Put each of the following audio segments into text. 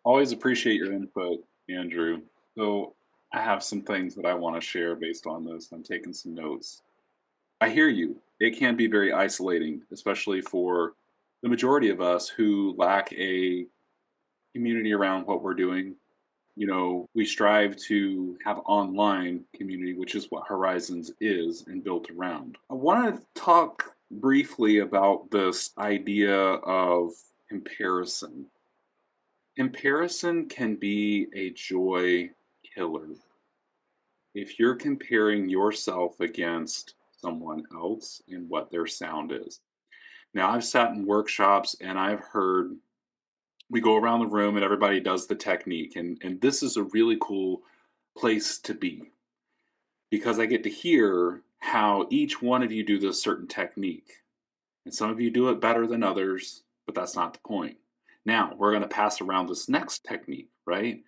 Always appreciate your input, Andrew. So, I have some things that I want to share based on this. I'm taking some notes. I hear you. It can be very isolating, especially for the majority of us who lack a community around what we're doing. We strive to have online community, which is what Horizons is and built around. I want to talk briefly about this idea of comparison. Comparison can be a joy killer. If you're comparing yourself against someone else and what their sound is. Now, I've sat in workshops and I've heard we go around the room and everybody does the technique. And this is a really cool place to be because I get to hear how each one of you do this certain technique. And some of you do it better than others, but that's not the point. Now, we're going to pass around this next technique, right?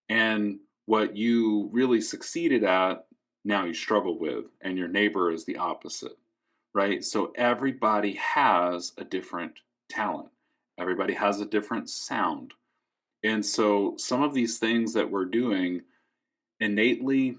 And what you really succeeded at, now you struggle with, and your neighbor is the opposite, right? So everybody has a different talent, everybody has a different sound. And so some of these things that we're doing innately,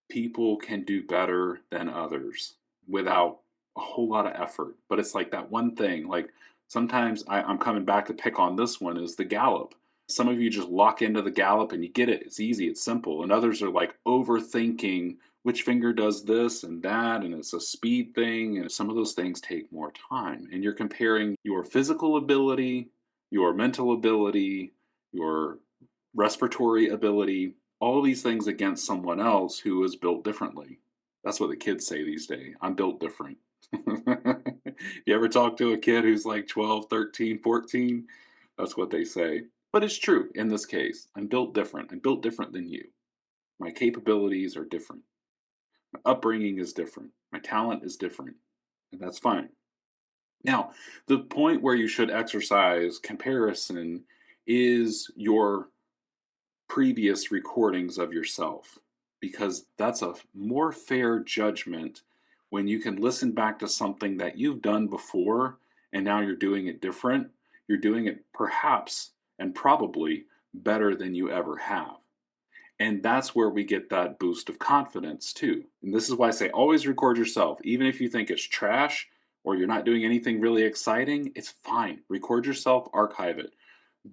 people can do better than others without a whole lot of effort. But it's like that one thing, like sometimes I'm coming back to pick on this one is the gallop. Some of you just lock into the gallop and you get it. It's easy, it's simple. And others are like overthinking which finger does this and that, and it's a speed thing. And some of those things take more time. And you're comparing your physical ability, your mental ability, your respiratory ability, all these things against someone else who is built differently. That's what the kids say these days. I'm built different. You ever talk to a kid who's like 12, 13, 14? That's what they say. But it's true in this case. I'm built different. I'm built different than you. My capabilities are different. My upbringing is different. My talent is different. And that's fine. Now, the point where you should exercise comparison is your previous recordings of yourself because that's a more fair judgment when you can listen back to something that you've done before and now you're doing it different. You're doing it perhaps and probably better than you ever have. And that's where we get that boost of confidence too. And this is why I say always record yourself. Even if you think it's trash or you're not doing anything really exciting, it's fine. Record yourself, archive it.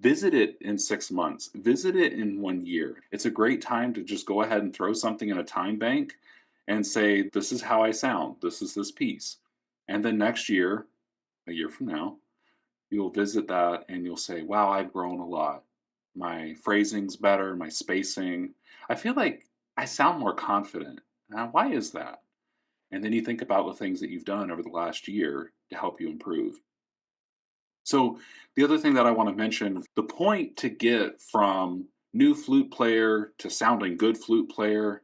Visit it in 6 months, visit it in 1 year. It's a great time to just go ahead and throw something in a time bank and say, this is how I sound, this is this piece. And then next year, a year from now, you'll visit that and you'll say, wow, I've grown a lot. My phrasing's better, my spacing. I feel like I sound more confident. Now, why is that? And then you think about the things that you've done over the last year to help you improve. So the other thing that I want to mention, the point to get from new flute player to sounding good flute player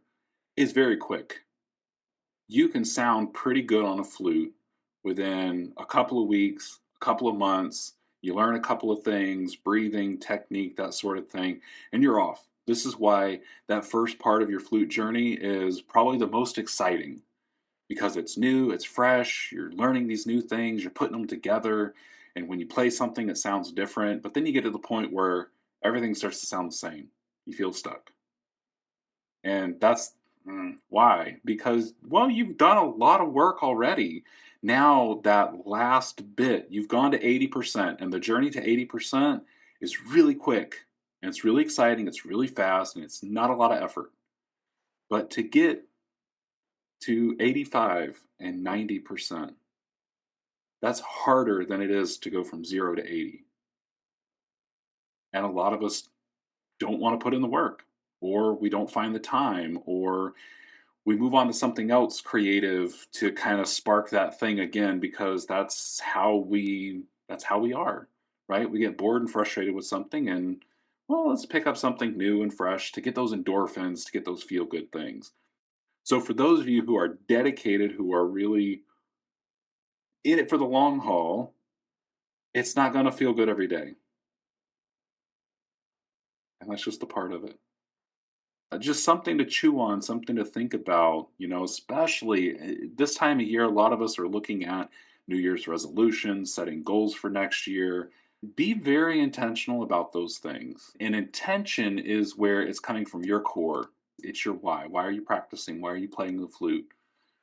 is very quick. You can sound pretty good on a flute within a couple of weeks, a couple of months. You learn a couple of things, breathing, technique, that sort of thing, and you're off. This is why that first part of your flute journey is probably the most exciting because it's new, it's fresh, you're learning these new things, you're putting them together, and when you play something, it sounds different. But then you get to the point where everything starts to sound the same. You feel stuck. And that's why. Because, well, you've done a lot of work already. Now, that last bit, you've gone to 80%, and the journey to 80% is really quick, and it's really exciting, it's really fast, and it's not a lot of effort. But to get to 85 and 90%, that's harder than it is to go from 0 to 80. And a lot of us don't want to put in the work, or we don't find the time, or we move on to something else creative to kind of spark that thing again because that's how we are, right? We get bored and frustrated with something and well, let's pick up something new and fresh to get those endorphins, to get those feel good things. So for those of you who are dedicated, who are really in it for the long haul, it's not going to feel good every day. And that's just a part of it. Just something to chew on, something to think about, especially this time of year. A lot of us are looking at New Year's resolutions, setting goals for next year. Be very intentional about those things. And intention is where it's coming from your core. It's your why. Why are you practicing? Why are you playing the flute?